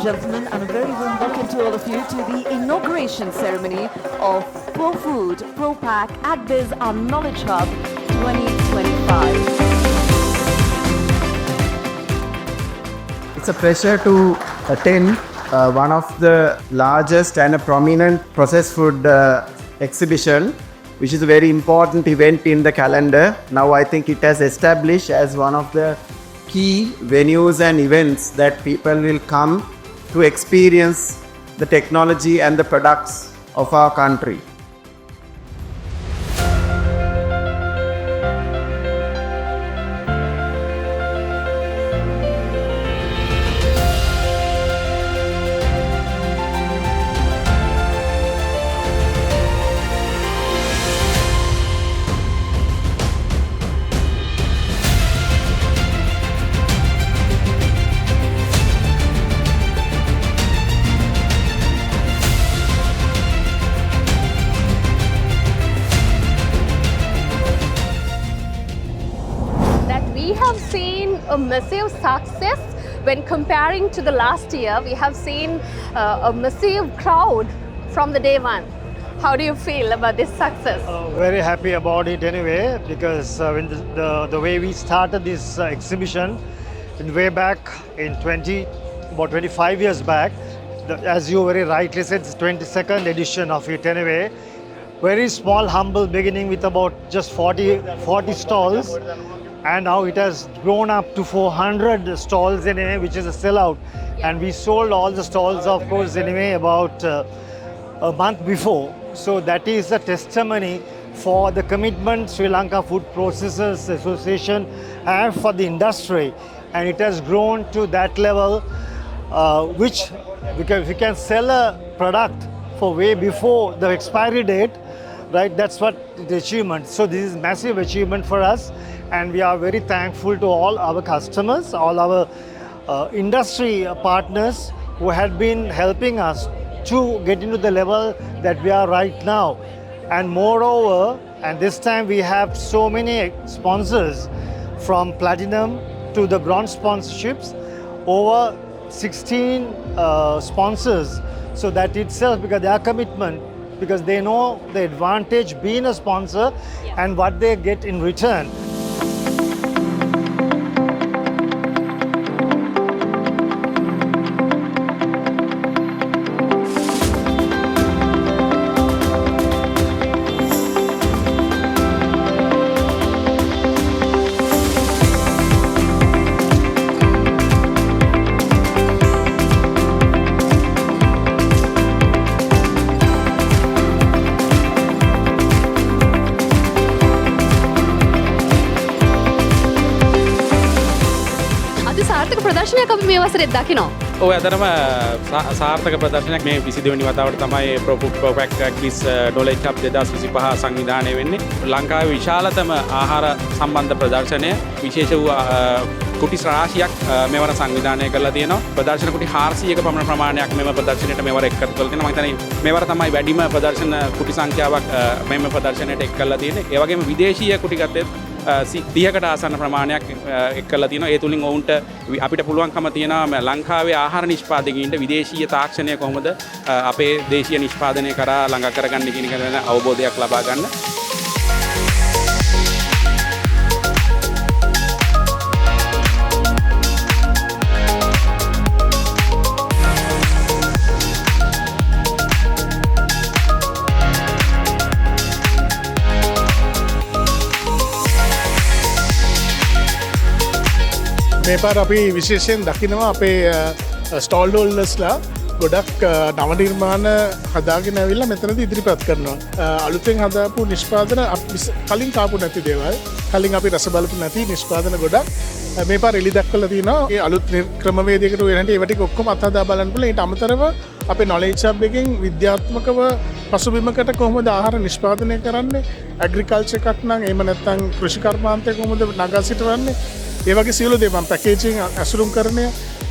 gentlemen, and a very warm welcome to all of you to the inauguration ceremony of Pro Food Pro Pack AdBiz our Knowledge Hub 2025. It's a pleasure to attend one of the largest and a prominent processed food exhibition, which is a very important event in the calendar. Now I think it has established as one of the key venues and events that people will come to experience the technology and the products of our country. We have seen a massive success when comparing to the last year. We have seen a massive crowd from the day one. How do you feel about this success? Very happy about it anyway, because when the way we started this exhibition way back in about 25 years back, as you very rightly said, it's 22nd edition of it anyway. Very small, humble beginning with about just 40 stalls. And now it has grown up to 400 stalls anyway, which is a sellout. And we sold all the stalls, of course, anyway, about a month before. So that is a testimony for the commitment Sri Lanka Food Processors Association and for the industry. And it has grown to that level, which we can sell a product for way before the expiry date, right? That's what the achievement. So this is massive achievement for us. And we are very thankful to all our customers, all our industry partners who had been helping us to get into the level that we are right now. And moreover, and this time we have so many sponsors from platinum to the bronze sponsorships, over 16 sponsors. So that itself, because their commitment, because they know the advantage being a sponsor and what they get in return. සාර්ථක ප්‍රදර්ශනයක් අපි මේ වසරේ දකිනවා. ඔය අතරම සාර්ථක ප්‍රදර්ශනයක් මේ 22 වෙනි වතාවට තමයි Pro Food Pro Pack AdBiz Knowledge Hub 2025 සංවිධානය වෙන්නේ. ලංකාවේ විශාලතම ආහාර සම්බන්ධ ප්‍රදර්ශනය විශේෂ වූ කුටි රාශියක් මෙවර සංවිධානය කරලා තියෙනවා. ප්‍රදර්ශන කුටි 400ක පමණ ප්‍රමාණයක් මෙම ප්‍රදර්ශනයට මෙවර එක් කරලා තියෙනවා. මම හිතන්නේ මෙවර තමයි වැඩිම ප්‍රදර්ශන කුටි සංඛ්‍යාවක් මෙම ප්‍රදර්ශනයට එක් කරලා තියෙන්නේ. ඒ වගේම විදේශීය කුටි ගත්තත් 30කට ආසන්න ප්‍රමාණයක් එක් කරලා තියෙනවා. ඒ තුලින් ඔවුන්ට අපිට පුළුවන්කම තියෙනවා ලංකාවේ ආහාර නිෂ්පාදකයින්ට විදේශීය තාක්ෂණය කොහොමද අපේ දේශීය නිෂ්පාදනය කරා ළඟා කරගන්න කියන එක ගැන අවබෝධයක් ලබා ගන්න. මේ පාර අපි විශේෂයෙන් දකිනවා අපේ ස්ටෝල් හෝල්ඩර්ස්ලා ගොඩක් නව නිර්මාණ හදාගෙන ඇවිල්ලා මෙතනදී ඉදිරිපත් කරනවා. අලුතෙන් හදාපු නිෂ්පාදන කලින් කාපු නැති දේවල්, කලින් අපි රස බලපු නැති නිෂ්පාදන ගොඩක් මේ පාර එලි දක්වලා තිනවා. ඒ අලුත් ක්‍රමවේදයකට වෙන හැටි ඒව ටික ඔක්කොම අත්හදා බලන්න පුළුවන්. ඊට අමතරව අපේ knowledge hub එකෙන් විද්‍යාත්මකව පසුබිමකට කොහොමද ආහාර නිෂ්පාදනය කරන්නේ, ඇග්‍රිකල්චර් එකක් නම් එහෙම නැත්නම් කෘෂි කර්මාන්තය කොහොමද නගා සිටවන්නේ, ඒ වගේ සියලු දේවල් පැකේජිං අසුරුම් කරණය,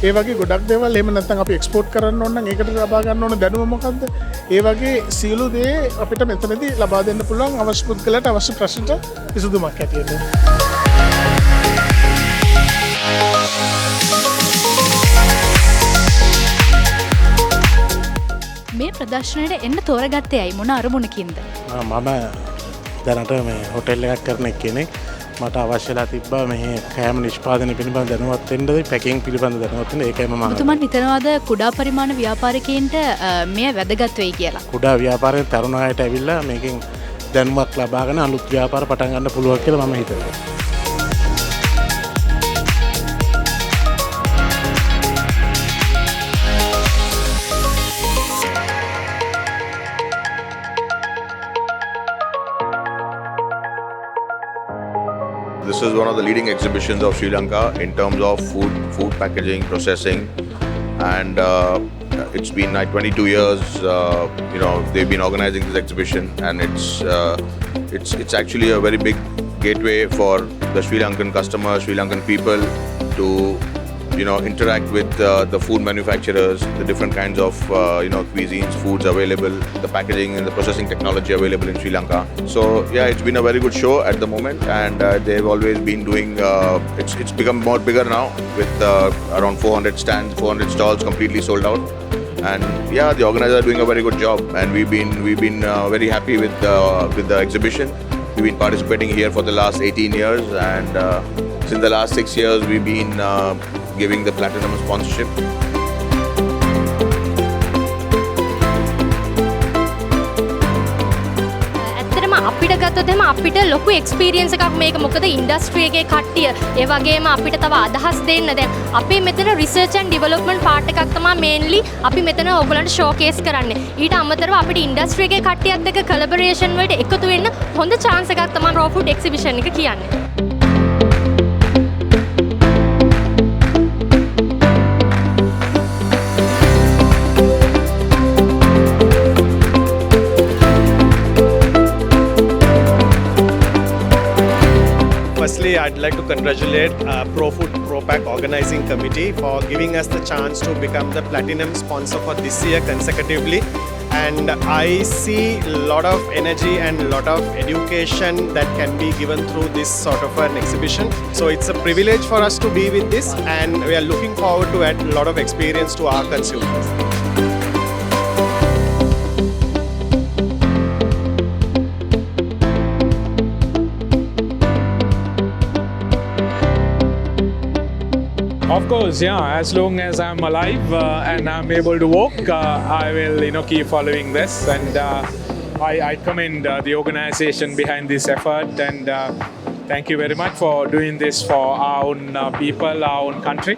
ඒ වගේ ගොඩක් දේවල් එහෙම නැත්නම් අපි එක්ස්පෝර්ට් කරන්න ඕන නම් ඒකට ලබා ගන්න ඕන දැනුම මොකද්ද, ඒ වගේ සියලු දේ අපිට මෙතනදී ලබා දෙන්න පුළුවන් අවශ්‍ය පුද්ගලයාට අවශ්‍ය ප්‍රශ්නට විසඳුමක් ඇටියෙද. මේ ප්‍රදර්ශනයට එන්න තෝරගත්තේ ඇයි මොන අරමුණකින්ද? මම දැනට මේ හොටෙල් එකක් කරන කෙනෙක්. මට අවශ්‍යලා තිබ්බා මේ කෑම නිෂ්පාදනය පිළිබඳ දැනුවත් වෙන්නද පැකින් පිළිබඳ දැනුවත් වෙන්න. ඒකයි මම ඔබතුමන් හිතනවාද කුඩා පරිමාණ ව්‍යාපාරිකයන්ට මෙය වැදගත් වෙයි කියලා? කුඩා ව්‍යාපාරයෙන් තරුණ අයට ඇවිල්ලා මේකෙන් දැනුමක් ලබාගෙන අලුත් ව්‍යාපාර පටන් ගන්න පුළුවන් කියලා මම හිතනවා. This is one of the leading exhibitions of Sri Lanka in terms of food packaging, processing, and it's been like 22 years. They've been organizing this exhibition, and it's actually a very big gateway for the Sri Lankan customers, Sri Lankan people to interact with the food manufacturers, the different kinds of cuisines, foods available, the packaging and the processing technology available in Sri Lanka. So yeah, it's been a very good show at the moment, and they've always been doing. It's become more bigger now with around 400 stands, 400 stalls completely sold out. And yeah, the organizers are doing a very good job, and we've been very happy with the exhibition. We've been participating here for the last 18 years, and since the last 6 years we've been giving the platinum sponsorship. ඇත්තටම අපිට ගත්තොත් එහෙම අපිට ලොකු experience එකක් මේක. මොකද industry එකේ කට්ටිය ඒ වගේම අපිට තව අදහස් දෙන්න දැන් අපේ මෙතන රිසර්ච් ඇන්ඩ් ඩෙවලොප්මන්ට් පාර්ට් එකක් තමයි මේන්ලි අපි මෙතන ඔයගලන්ට ෂෝකේස් කරන්නේ. ඊට අමතරව අපිට ඉන්ඩස්ට්‍රි එකේ කට්ටියත් එක්ක කොලැබොරේෂන් වලට එකතු වෙන්න හොඳ chance එකක් තමයි රෝ ෆුඩ් එක්සිබිෂන් එක කියන්නේ. Firstly, I'd like to congratulate ProFood ProPack Organizing Committee for giving us the chance to become the platinum sponsor for this year consecutively. And I see a lot of energy and a lot of education that can be given through this sort of an exhibition. So it's a privilege for us to be with this, and we are looking forward to add a lot of experience to our consumers. Of course, yeah. As long as I'm alive and I'm able to walk, I will, keep following this. And I commend the organization behind this effort. And thank you very much for doing this for our own people, our own country.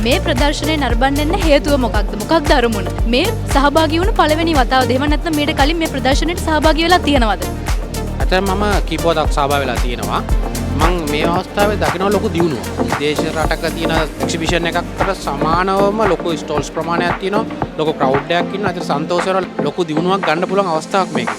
මේ ප්‍රදර්ශනය නරඹන්න හේතුව මොකක්ද? මොකක්ද අරමුණ? මේ සහභාගී වුණු පළවෙනි වතාවද? එහෙම නැත්නම් මීට කලින් මේ ප්‍රදර්ශනයට සහභාගී වෙලා තියෙනවද? ඇත්තටම මම කීපවතාවක් සහභාගී වෙලා තියෙනවා. මම මේ අවස්ථාවේ දකිනවා ලොකු දියුණුවක්. දේශ රටක තියෙන එක්සිබිෂන් එකකට සමානවම ලොකු ස්ටෝල්ස් ප්‍රමාණයක් තියෙනවා. ලොකු ක්‍රවුඩ් එකක් ඉන්නවා. ඒක සන්තෝෂවල ලොකු දියුණුවක් ගන්න පුළුවන් අවස්ථාවක් මේක.